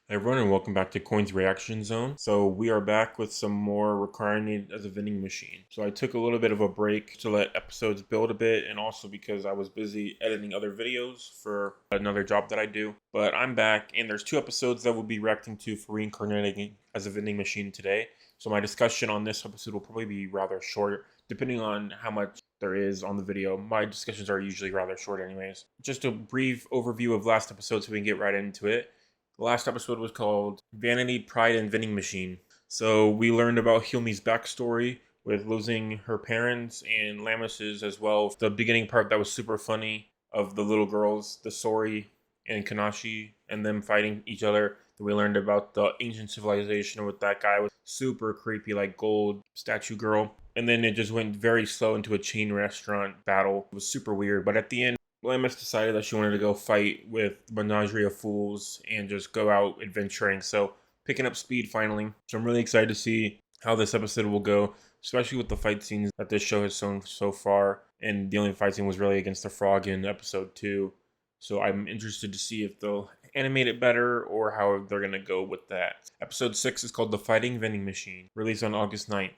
Hey everyone, and welcome back to Coin's Reaction Zone. So we are back with some more Reincarnated as a Vending Machine. So I took a little bit of a break to let episodes build a bit, and also because I was busy editing other videos for another job that I do. But I'm back, and there's 2 episodes that we'll be reacting to for Reincarnating as a Vending Machine today. So my discussion on this episode will probably be rather short, depending on how much there is on the video. My discussions are usually rather short anyways. Just a brief overview of last episode so we can get right into it. The last episode was called Vanity, Pride, and Vending Machine. So we learned about Hilmi's backstory with losing her parents and Lamis's as well. The beginning part that was super funny of the little girls, the Sori and Kanashi, and them fighting each other. We learned about the ancient civilization with that guy with super creepy like gold statue girl. And then it just went very slow into a chain restaurant battle. It was super weird, but at the end, Lamis decided that she wanted to go fight with Menagerie of Fools and just go out adventuring. So picking up speed finally. So I'm really excited to see how this episode will go, especially with the fight scenes that this show has shown so far. And the only fight scene was really against the frog in episode 2. So I'm interested to see if they'll animate it better or how they're going to go with that. Episode 6 is called The Fighting Vending Machine, released on August 9th.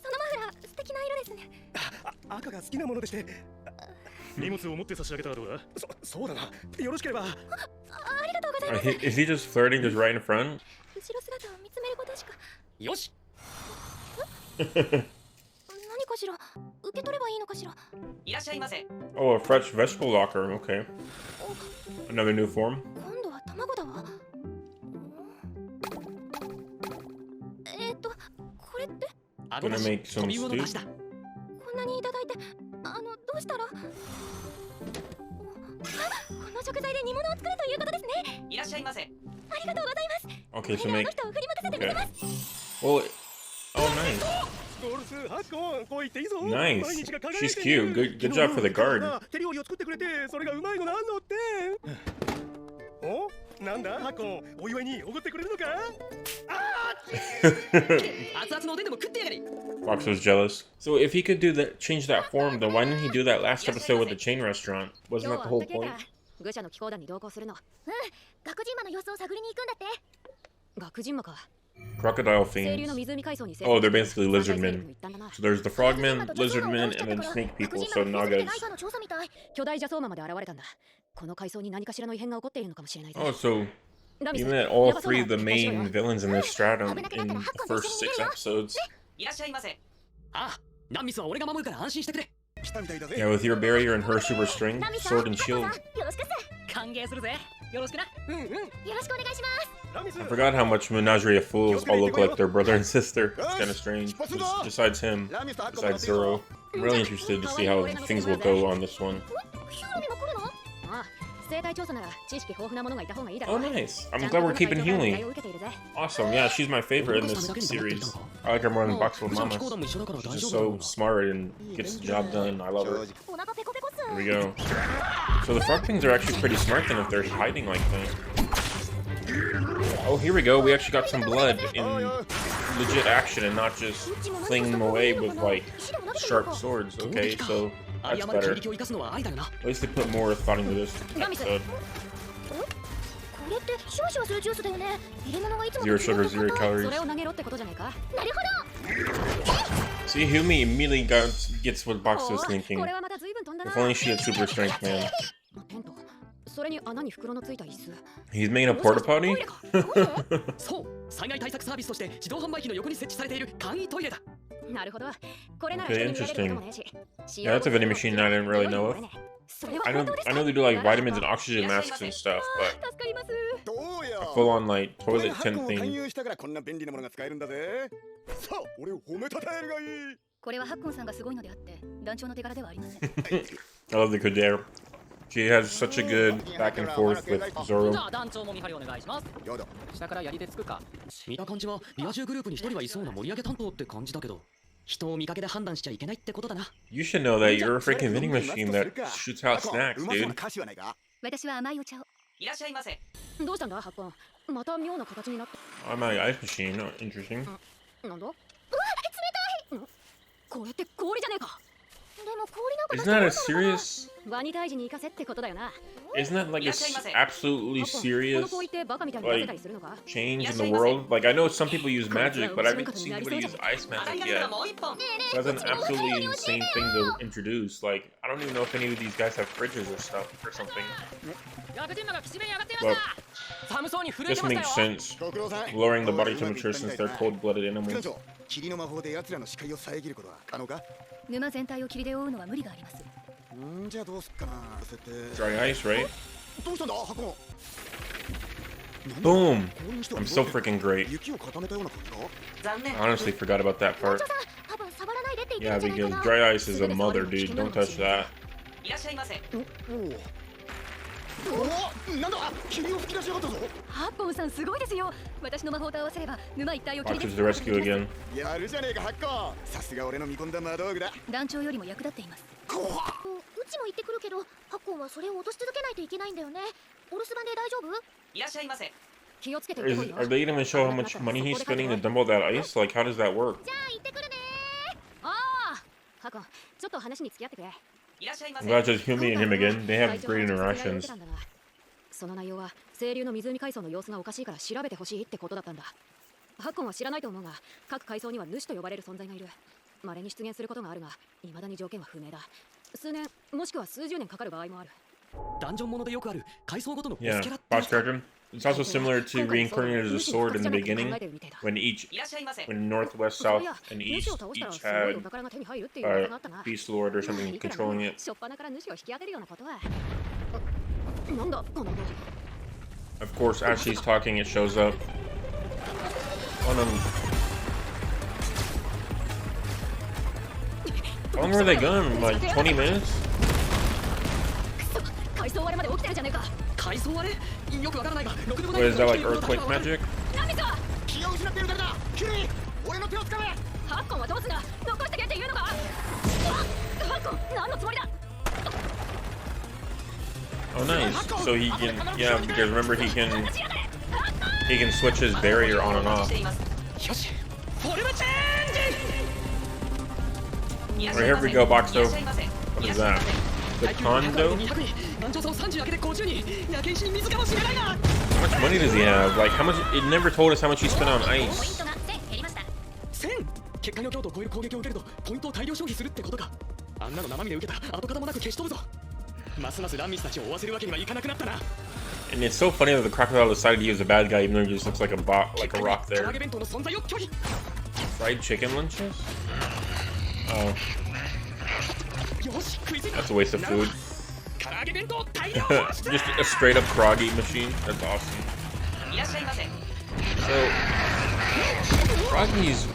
そのマフラー素敵な色ですね。赤が好きなものでして。荷物を持って差し上げたらどうだ。そうだな。よろしければ。ありがとうございます。Is he just flirting just right in front? 後ろ姿を見つめることしか。よし。何かしら。受け取ればいいのかしら。いらっしゃいませ。Oh, a fresh vegetable locker. Okay. Another new form. 今度は卵だわ。これって。Gonna make some stew. こんなにいただいて、どうしたら？この食材で煮物を作るということですね。いらっしゃいませ。ありがとうございます。Okay, so make. Okay. Well, oh nice. Nice. She's cute. Good job for the guard. 手料理を作ってくれて、それがうまいのなんのって。お？なんだハコン、お祝いにおごってくれるのか？Fox was jealous. So if he could do that, change that form, then why didn't he do that last episode with the chain restaurant? Wasn't that the whole point? Crocodile fiends. Oh, they're basically lizard men. So there's the frogmen, lizard men, and then snake people, so nagas. Oh, so you met all 3 of the main villains in this stratum in the first 6 episodes. Yeah, with your barrier and her super strength, sword and shield. I forgot how much Menagerie of Fools all look like their brother and sister. It's kind of strange. Besides him, besides Zoro. I'm really interested to see how things will go on this one. Oh, nice. I'm glad we're keeping healing. Awesome. Yeah, she's my favorite in this series. I like her more than Boxwood Mama. She's just so smart and gets the job done. I love her. Here we go. So the frog things are actually pretty smart then if they're hiding like that. Oh, here we go. We actually got some blood in legit action and not just flinging them away with like sharp swords. Okay, so that's better. At least they put more thought into this episode. 0 sugar, 0 calories. See, Humi immediately gets what Box was thinking. If only she had super strength, man. He's making a porta potty? Okay, interesting. Yeah, that's a vending machine I didn't really know of. I know they do like vitamins and oxygen masks and stuff, but a full-on like toilet tent thing. I love the Kodare. She has such a good back and forth with Zoro. You should know that you're a freaking vending machine that shoots out snacks, dude. Oh, my ice machine. Interesting. Isn't that a serious? ワニ退治に行かせってことだよな。 Isn't that like a absolutely serious like change in the world? Like I know some people use magic, but I haven't seen anybody use ice magic yet. That's an absolutely insane thing to introduce. Like I don't even know if any of these guys have fridges or stuff or something. But this makes sense. Lowering the body temperature since they're cold-blooded animals. 沼全体を霧で覆うのは無理があります。 Dry ice, right? Boom! I'm so freaking great. I honestly forgot about that part. Yeah, because dry ice is a mother, dude. Don't touch that. Watch us the rescue again. うちも行ってくるけど、ハッコンはそれを落とし続けないといけないんだよね。お留守番で大丈夫？いらっしゃいませ。気をつけて。 Are they gonna show how much money he's spending to dump all that ice? Like, how does that work? じゃあ行ってくるね。ああ、ハッコン、ちょっと話に付き合ってくれ。いらっしゃいませ。 I'm glad to humiliate him again. They have great interactions. その内容は清流の湖海藻の様子がおかしいから調べてほしいってことだったんだ。ハッコンは知らないと思うが、各海藻には主と呼ばれる存在がいる。稀に出現することがあるが、未だに条件は不明だ。 数年もしくは数十年かかる場合もある。ダンジョンものでよくある階層ごとのボスキャラ boss character. It's also similar to Reincarnated as a sword in the beginning, when Northwest, South, and East each had Beast Lord or something controlling it. Of course, as she's talking, it shows up. Oh no. How long were they gone? Like 20 minutes? What is that, like earthquake magic? Oh nice. So he can, yeah, because remember he can switch his barrier on and off. Alright, here we go, Boxo. What is that? The condo? How much money does he have? Like, how much? It never told us how much he spent on ice. And it's so funny that the crocodile decided he was a bad guy even though he just looks like a rock there. Fried chicken lunches? Oh. That's a waste of food. Just a straight up frog eat machine. That's awesome. So, froggies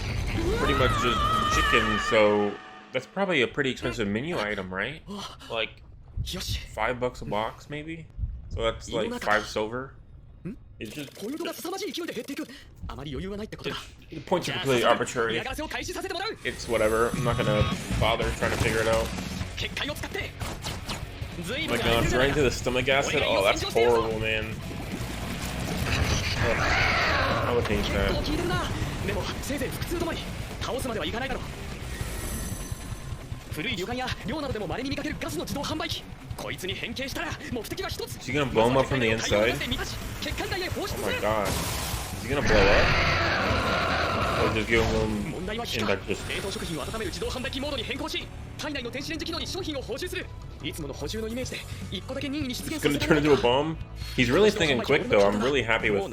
pretty much just chicken, so that's probably a pretty expensive menu item, right? Like $5 a box, maybe? So that's like 5 silver. It's just the points are completely arbitrary. It's whatever. I'm not gonna bother trying to figure it out. Oh my god, right into the stomach acid? Oh, that's horrible, man. Ugh. I would hate that. Is he gonna blow him up from the inside? Oh my god. Is he gonna blow up? Or just give him inductus? He's gonna turn into a bomb? He's really thinking quick though, I'm really happy with him.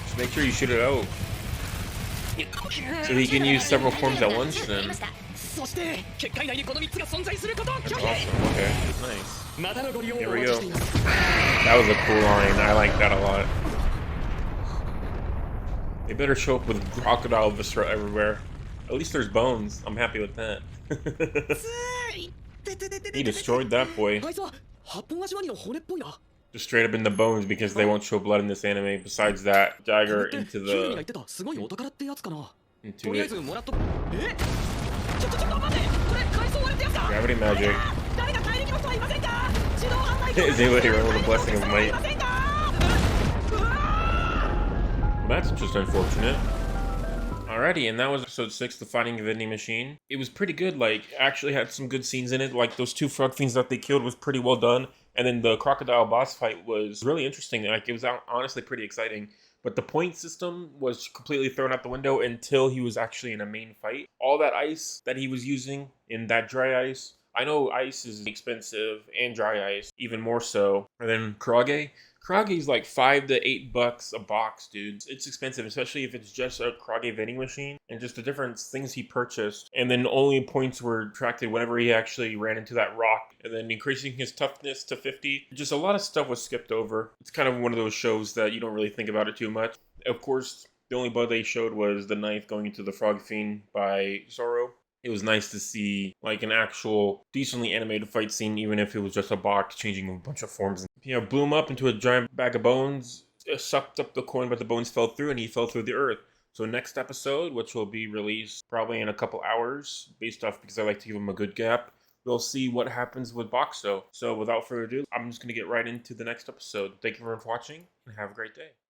Just make sure you shoot it out. So he can use several forms at once then. That's awesome, okay, nice. Here we go. That was a cool line, I like that a lot. They better show up with crocodile viscera everywhere. At least there's bones, I'm happy with that. He destroyed that boy. Just straight up in the bones because they won't show blood in this anime. Besides that, dagger into it. Gravity magic. They let her with a blessing of might. That's just unfortunate. Alrighty, and that was episode 6, The Finding the Vending Machine. It was pretty good, like, actually had some good scenes in it. Like, those 2 frog fiends that they killed was pretty well done. And then the crocodile boss fight was really interesting. Like, it was honestly pretty exciting. But the point system was completely thrown out the window until he was actually in a main fight. All that ice that he was using in that dry ice, I know ice is expensive, and dry ice even more so. And then Karage. Karage's like $5 to $8 a box, dude. It's expensive, especially if it's just a Karage vending machine and just the different things he purchased. And then only points were attracted whenever he actually ran into that rock. And then increasing his toughness to 50. Just a lot of stuff was skipped over. It's kind of one of those shows that you don't really think about it too much. Of course, the only bug they showed was the knife going into the Frog Fiend by Zoro. It was nice to see like an actual decently animated fight scene, even if it was just a box changing a bunch of forms. Blew him up into a giant bag of bones, sucked up the coin, but the bones fell through and he fell through the earth. So next episode, which will be released probably in a couple hours, based off because I like to give him a good gap, we'll see what happens with Boxo. So without further ado, I'm just going to get right into the next episode. Thank you for watching and have a great day.